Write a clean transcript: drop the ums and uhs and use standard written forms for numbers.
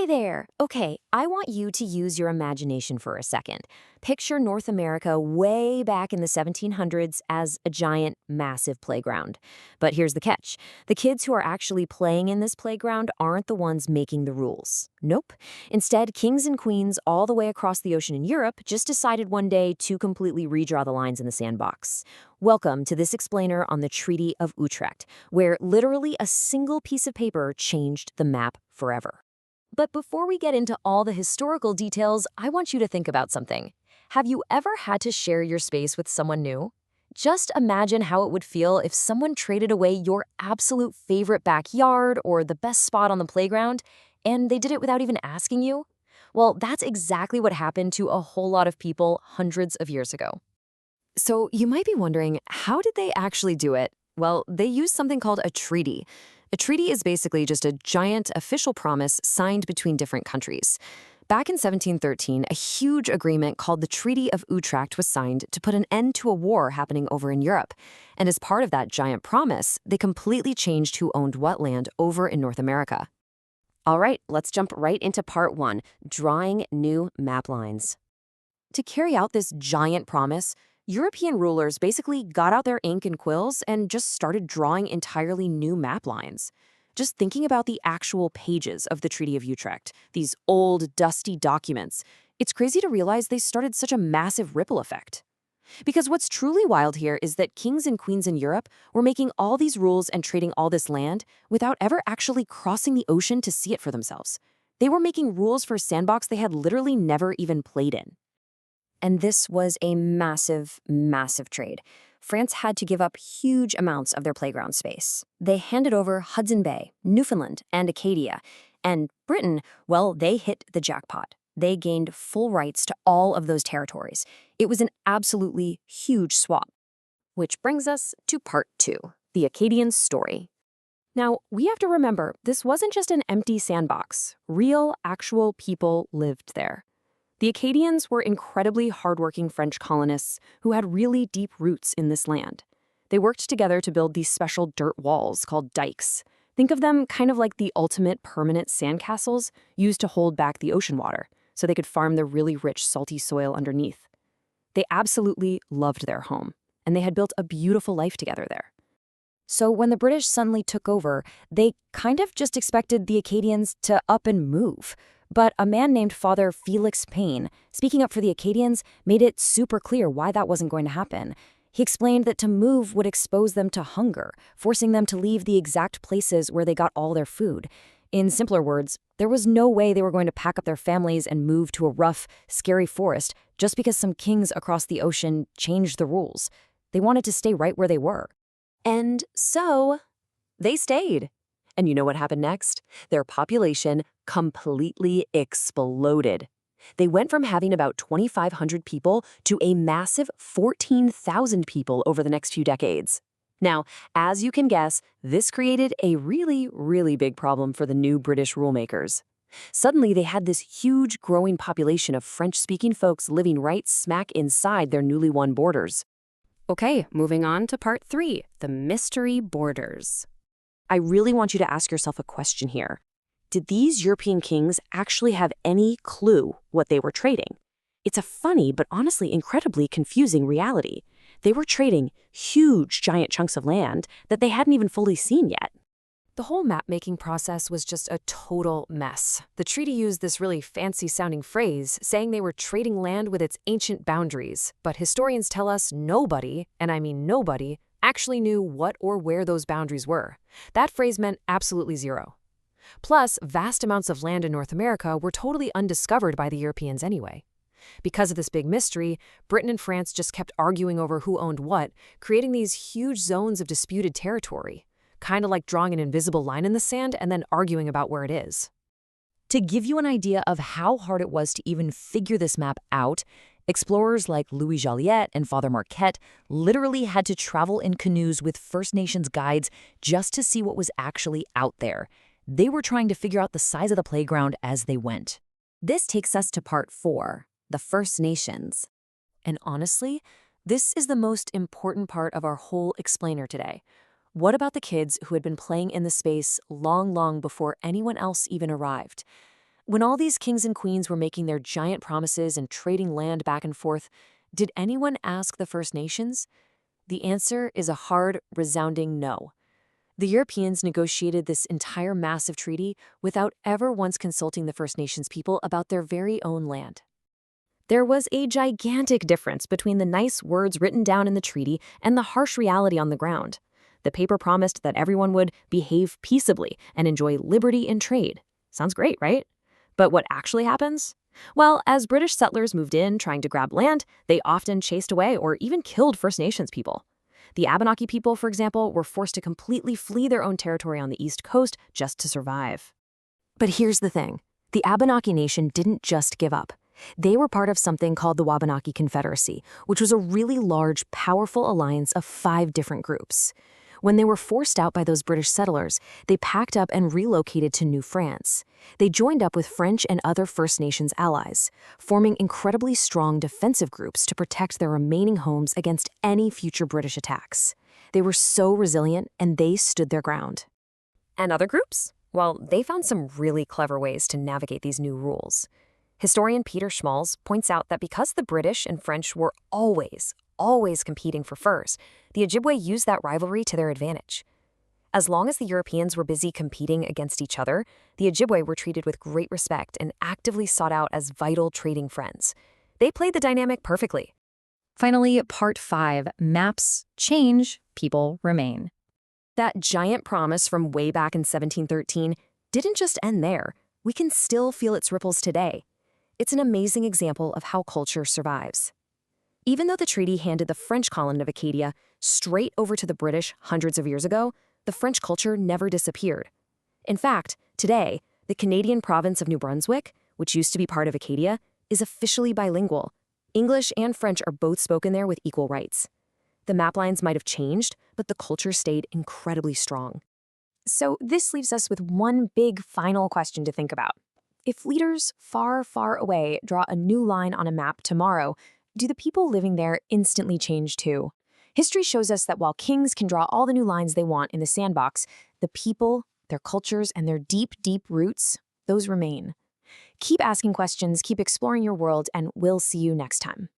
there! Okay, I want you to use your imagination for a second. Picture North America way back in the 1700s as a giant, massive playground. But here's the catch. The kids who are actually playing in this playground aren't the ones making the rules. Nope. Instead, kings and queens all the way across the ocean in Europe just decided one day to completely redraw the lines in the sandbox. Welcome to this explainer on the Treaty of Utrecht, where literally a single piece of paper changed the map forever. But before we get into all the historical details, I want you to think about something. Have you ever had to share your space with someone new? Just imagine how it would feel if someone traded away your absolute favorite backyard or the best spot on the playground, and they did it without even asking you. Well, that's exactly what happened to a whole lot of people hundreds of years ago. So you might be wondering, how did they actually do it? Well, they used something called a treaty. A treaty is basically just a giant official promise signed between different countries. Back in 1713, a huge agreement called the Treaty of Utrecht was signed to put an end to a war happening over in Europe. And as part of that giant promise, they completely changed who owned what land over in North America. All right, let's jump right into part 1, drawing new map lines. To carry out this giant promise, European rulers basically got out their ink and quills and just started drawing entirely new map lines. Just thinking about the actual pages of the Treaty of Utrecht, these old, dusty documents, it's crazy to realize they started such a massive ripple effect. Because what's truly wild here is that kings and queens in Europe were making all these rules and trading all this land without ever actually crossing the ocean to see it for themselves. They were making rules for a sandbox they had literally never even played in. And this was a massive, massive trade. France had to give up huge amounts of their playground space. They handed over Hudson Bay, Newfoundland, and Acadia. And Britain, well, they hit the jackpot. They gained full rights to all of those territories. It was an absolutely huge swap. Which brings us to part 2, the Acadian story. Now, we have to remember, this wasn't just an empty sandbox. Real, actual people lived there. The Acadians were incredibly hardworking French colonists who had really deep roots in this land. They worked together to build these special dirt walls called dikes. Think of them kind of like the ultimate permanent sandcastles used to hold back the ocean water, so they could farm the really rich, salty soil underneath. They absolutely loved their home, and they had built a beautiful life together there. So when the British suddenly took over, they kind of just expected the Acadians to up and move. But a man named Father Felix Payne, speaking up for the Acadians, made it super clear why that wasn't going to happen. He explained that to move would expose them to hunger, forcing them to leave the exact places where they got all their food. In simpler words, there was no way they were going to pack up their families and move to a rough, scary forest just because some kings across the ocean changed the rules. They wanted to stay right where they were. And so, they stayed. And you know what happened next? Their population completely exploded. They went from having about 2,500 people to a massive 14,000 people over the next few decades. Now, as you can guess, this created a really, really big problem for the new British rulemakers. Suddenly, they had this huge growing population of French-speaking folks living right smack inside their newly won borders. Okay, moving on to part 3, the mystery borders. I really want you to ask yourself a question here. Did these European kings actually have any clue what they were trading? It's a funny but honestly incredibly confusing reality. They were trading huge giant chunks of land that they hadn't even fully seen yet. The whole map-making process was just a total mess. The treaty used this really fancy-sounding phrase, saying they were trading land with its ancient boundaries, but historians tell us nobody, and I mean nobody, actually knew what or where those boundaries were. That phrase meant absolutely zero. Plus, vast amounts of land in North America were totally undiscovered by the Europeans anyway. Because of this big mystery, Britain and France just kept arguing over who owned what, creating these huge zones of disputed territory, kind of like drawing an invisible line in the sand and then arguing about where it is. To give you an idea of how hard it was to even figure this map out, explorers like Louis Joliet and Father Marquette literally had to travel in canoes with First Nations guides just to see what was actually out there. They were trying to figure out the size of the playground as they went. This takes us to part 4, the First Nations. And honestly, this is the most important part of our whole explainer today. What about the kids who had been playing in the space long, long before anyone else even arrived? When all these kings and queens were making their giant promises and trading land back and forth, did anyone ask the First Nations? The answer is a hard, resounding no. The Europeans negotiated this entire massive treaty without ever once consulting the First Nations people about their very own land. There was a gigantic difference between the nice words written down in the treaty and the harsh reality on the ground. The paper promised that everyone would behave peaceably and enjoy liberty in trade. Sounds great, right? But what actually happens? Well, as British settlers moved in trying to grab land, they often chased away or even killed First Nations people. The Abenaki people, for example, were forced to completely flee their own territory on the East Coast just to survive. But here's the thing. The Abenaki Nation didn't just give up. They were part of something called the Wabanaki Confederacy, which was a really large, powerful alliance of 5 different groups. When they were forced out by those British settlers, they packed up and relocated to New France. They joined up with French and other First Nations allies, forming incredibly strong defensive groups to protect their remaining homes against any future British attacks. They were so resilient, and they stood their ground. And other groups? Well, they found some really clever ways to navigate these new rules. Historian Peter Schmalz points out that because the British and French were always competing for furs, the Ojibwe used that rivalry to their advantage. As long as the Europeans were busy competing against each other, the Ojibwe were treated with great respect and actively sought out as vital trading friends. They played the dynamic perfectly. Finally, Part 5, Maps change, people remain. That giant promise from way back in 1713 didn't just end there. We can still feel its ripples today. It's an amazing example of how culture survives. Even though the treaty handed the French colony of Acadia straight over to the British hundreds of years ago, the French culture never disappeared. In fact, today, the Canadian province of New Brunswick, which used to be part of Acadia, is officially bilingual. English and French are both spoken there with equal rights. The map lines might have changed, but the culture stayed incredibly strong. So this leaves us with one big final question to think about. If leaders far, far away draw a new line on a map tomorrow, do the people living there instantly change too? History shows us that while kings can draw all the new lines they want in the sandbox, the people, their cultures, and their deep, deep roots, those remain. Keep asking questions, keep exploring your world, and we'll see you next time.